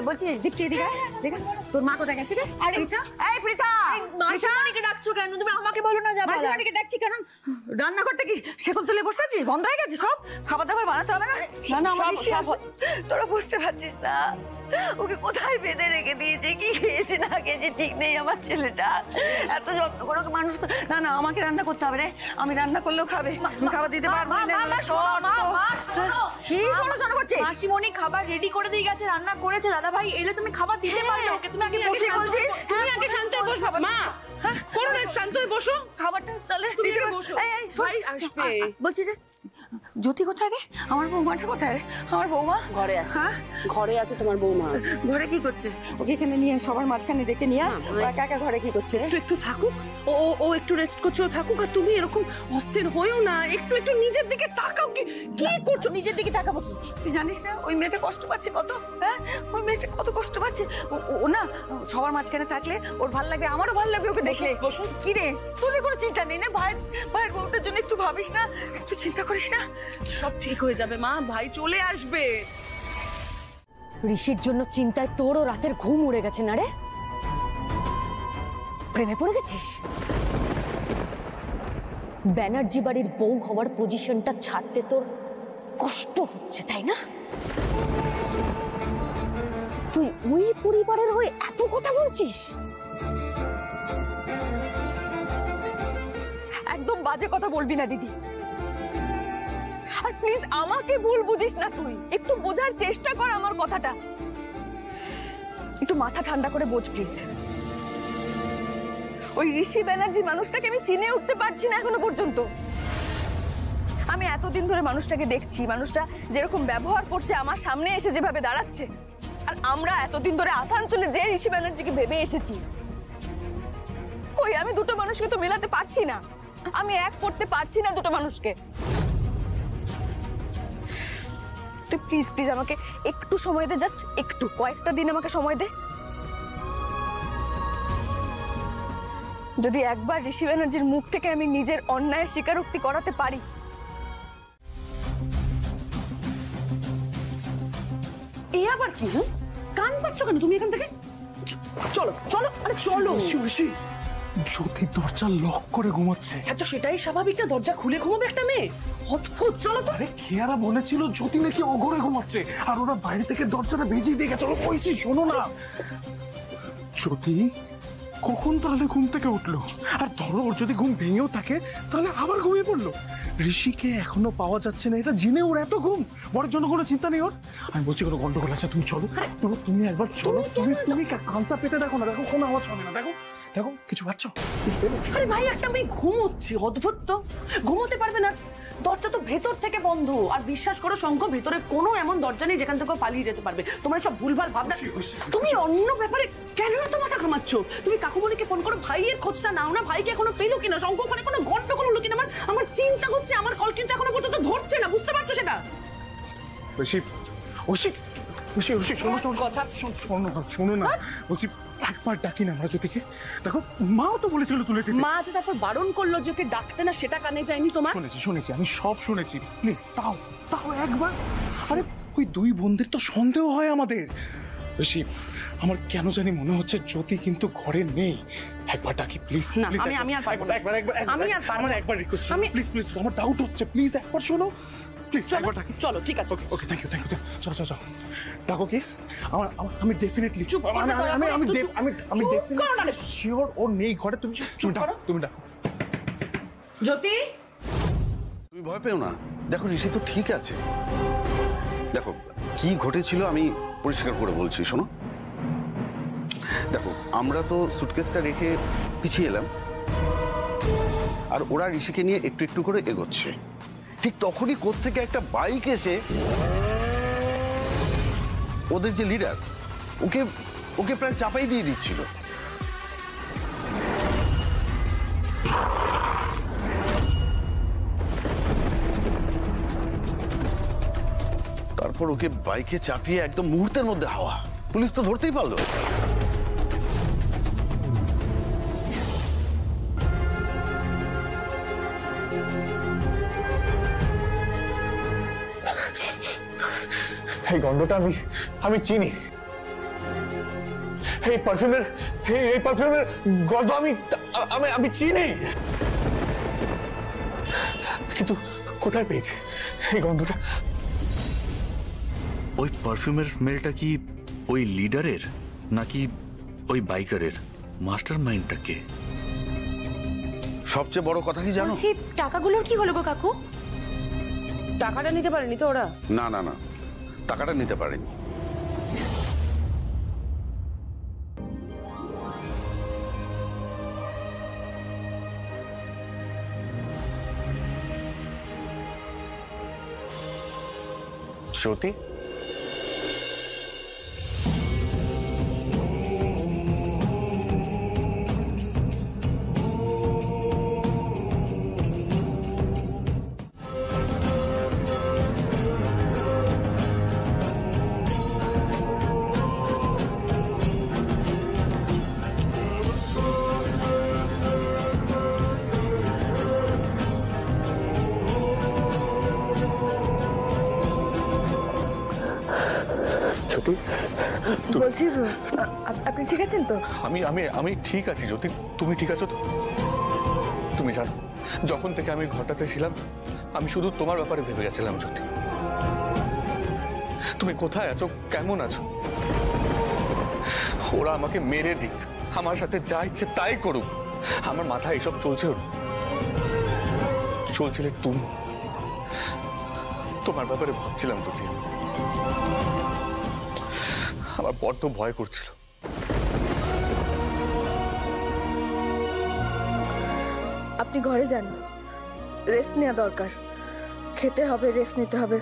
বলছি দীপ্তি এদিকে দেখা তোর মা কোথায় গেছে রে? এই প্রীতা মাসিমণিকে ডাকছো কেন? তুমি আমাকে বলো না যাবা। মাসিমণিকে ডাকছি কারণ রান্না করতে কি শেকল তুলে বসে আছিস? বন্ধ হয়ে গেছে সব? খাবার দাবার বানাতে হবে না? না তোরা বুঝতে পারছিস না ওকে কোথায় বেঁধে রেখে দিয়েছে, কি খেয়েছে না খেয়েছে ঠিক নেই আমার ছেলেটা। এত যত্ন করে ওকে মানুষ। না না আমাকে রান্না করতে হবে রে, আমি রান্না করলেও খাবে, খাবার দিতে পারবো না। কি শোনো শোনো করছে? মাসিমণি খাবার রেডি করে দিয়ে গেছে, রান্না করেছে। দাদা ভাই এলে তুমি খাবার দিতে পারবে ওকে। তুমি আগে বসে বলছিস, তুমি আগে শান্ত হয়ে বসো মা। কোন রে শান্ত হয়ে বসো, খাবারটা তাহলে দিতে বসো। ভাই আসবে। বলছি যে জ্যোতি কোথায় রে? আমার বৌমাটা কোথায় রে? আমার বৌমা ঘরে আছে। ঘরে আছে তোমার বৌমা। ঘরে কি করছে? ওকে এখানে নিয়ে সবার মাঝখানে ডেকে নিয়ে কাকা ঘরে কি করছে? একটু থাকুক, ও একটু রেস্ট করছে, ও থাকুক। আর তুমি এরকম অস্থির হয়েও না, একটু নিজের দিকে তাকাও। কি করছো? নিজের দিকে তাকাবো কি? তুই জানিস না ওই মেয়েটা কষ্ট পাচ্ছে কত? হ্যাঁ ওই মেয়েটা কত কষ্ট পাচ্ছে। ও না সবার মাঝখানে থাকলে ওর ভালো লাগে, আমারও ভালো লাগবে ওকে দেখলে। কি রে তোদের কোনো চিন্তা নেই না? ভাইয়ের বউটার জন্য একটু ভাবিস না, একটু চিন্তা করিস না? সব ঠিক হয়ে যাবে মা, ভাই চলে আসবে। ঋষির জন্য চিন্তায় তোরও রাতের ঘুম উড়ে গেছে না রে? প্রেমে পড়ে গেছিস? ব্যানার্জি বাড়ির বউ হওয়ার পজিশনটা ছাড়তে তোর কষ্ট হচ্ছে তাই না? তুই ওই পরিবারের হয়ে এত কথা বলছিস? একদম বাজে কথা বলবি না দিদি। আর প্লিজ আমাকে ভুল বুঝিস না, তুই একটু বোঝার চেষ্টা কর আমার কথাটা। একটু মাথা ঠান্ডা করে বোঝ প্লিজ। ওই ঋষি ব্যানার্জি মানুষটাকে আমি চিনে উঠতে পারছি না এখনো পর্যন্ত। আমি এতদিন ধরে মানুষটাকে দেখছি, মানুষটা যেরকম ব্যবহার করছে, আমার সামনে এসে যেভাবে দাঁড়াচ্ছে, আর আমরা এতদিন ধরে আসানসোলে যে ঋষি ব্যানার্জিকে ভেবে এসেছি, কই আমি দুটো মানুষকে তো মেলাতে পারছি না, আমি এক করতে পারছি না দুটো মানুষকে। তুই প্লিজ প্লিজ আমাকে একটু সময় দে, জাস্ট একটু, কয়েকটা দিন আমাকে সময় দে। যদি একবার ঋষি ব্যানার্জির মুখ থেকে আমি নিজের অন্যায়ের স্বীকারোক্তি করাতে পারি। এই আবার কি? কান পাচ্ছ কেন তুমি এখান থেকে? চলো চলো, আরে চলো। জ্যোতি দরজা লক করে ঘুমাচ্ছে। হ্যাঁ তো সেটাই স্বাভাবিক না, দরজা খুলে ঘুমাবে একটা মেয়ে? অদ্ভুত। চলো তো। আরে খেয়ারা বলেছিল জ্যোতি নাকি অঘরে ঘুমাচ্ছে, আর ওরা বাইরে থেকে দরজাটা ভেজিয়ে দিয়ে গেছে। বলছি শোনো না, জ্যোতি কখন তাহলে ঘুম থেকে উঠলো? আর ধরো ওর যদি ঘুম ভেঙেও থাকে তাহলে আবার ঘুমিয়ে পড়লো। ঋষিকে এখনো পাওয়া যাচ্ছে না, এটা জেনে ওর এত ঘুম। বড়ের জন্য কোনো চিন্তা নেই ওর। আমি বলছি কোনো গন্ডগোল আছে? তুমি চলো, তুমি একবার চলো। তুমি কানটা পেতে দেখো না, দেখো কোনো আওয়াজ হবে না। দেখো দেখো কিছু পাচ্ছ? আরে ভাই একটা মেয়ে ঘুমোচ্ছে, অদ্ভুত তো। ঘুমোতে পারবে না? দরজা তো ভেতর থেকে বন্ধ। আর বিশ্বাস করো শঙ্খ, ভেতরে কোনো এমন দরজা নেই যেখান থেকে পালিয়ে যেতে পারবে। তোমার সব ভুলভাল ভাবনা। তুমি অন্য ব্যাপারে কেন এত মাথা ঘামাচ্ছ? তুমি কাকুমণিকে ফোন করো, ভাইয়ের খোঁজটা নাও না। ভাইকে এখনো পেলো কিনা? শঙ্খ ওখানে কোনো গন্ডগোল হলো কিনা? আমার চিন্তা হচ্ছে। আমার কল কিন্তু এখনো পর্যন্ত ধরছে না, বুঝতে পারছো সেটা? শোনো না, বলছি একবার ডাকি না আমরা জ্যোতিকে। দেখো মাও তো বলেছিল তুলে দিতে। মা যে তারপর বারণ করলো যে ওকে ডাকতে না, সেটা কানে যায়নি তোমার? শুনেছি আমি সব শুনেছি। প্লিজ তাও একবার। আরে ওই দুই বোনদের তো সন্দেহ হয় আমাদের। বেশি আমার কেন জানি মনে হচ্ছে জ্যোতি কিন্তু ঘরে নেই। একবার ডাকি প্লিজ। না আমি আর পারবো না। একবার রিকোয়েস্ট, প্লিজ আমার ডাউট হচ্ছে। প্লিজ একবার শোনো, প্লিজ একবার ডাকি। চলো ঠিক আছে। Okay thank you. চলো ডাকো কি? আমি ডেফিনেটলি আমি ডেফিনেটলি শিওর ও নেই ঘরে। তুমি ডাকো। জ্যোতি তুমি ভয় পেও না, দেখো ঋষি তো ঠিক আছে। দেখো কি ঘটেছিল আমি পরিষ্কার করে বলছি, শোনো। দেখো আমরা তো সুটকেসটা রেখে পিছিয়ে এলাম, আর ওরা ঋষিকে নিয়ে একটু একটু করে এগোচ্ছে। ঠিক তখনই কোত্থেকে একটা বাইক এসে ওদের যে লিডার ওকে প্রায় চাপাই দিয়ে দিচ্ছিল। তারপর ওকে বাইকে চাপিয়ে একদম মুহূর্তের মধ্যে হাওয়া। পুলিশ তো ধরতেই পারলো। এই গন্ধটা আমি চিনি। এই পারফিউমের গন্ধ আমি চিনি, কিন্তু কোথায় পেয়েছে এই গন্ধটা? ওই পারফিউমের স্মেলটা কি ওই লিডারের নাকি ওই বাইকারের? মাস্টার মাইন্ডটা কে? সবচেয়ে বড় কথা কি জানো? বলছি টাকাগুলোর কি হলো গো কাকু? টাকাটা নিতে পারেনি তো ওরা? না না না, টাকাটা নিতে পারেনি। জ্যোতি, বলছি আপনি ঠিক আছেন তো? আমি ঠিক আছি জ্যোতি, তুমি ঠিক আছো তো? তুমি জানো, যখন থেকে আমি ঘরটাতে ছিলাম আমি শুধু তোমার ব্যাপারে ভেবে গেছিলাম জ্যোতি। তুমি কোথায় আছো, কেমন আছো? ওরা আমাকে মেরে দিক, আমার সাথে যা ইচ্ছে তাই করুক, আমার মাথায় এসব চলছে না। চলছিলে তুমি, তোমার ব্যাপারে ভাবছিলাম জ্যোতি। আমার বড্ড ভয় করছিল। আপনি ঘরে যান, রেস্ট নেওয়া দরকার, খেতে হবে, রেস্ট নিতে হবে।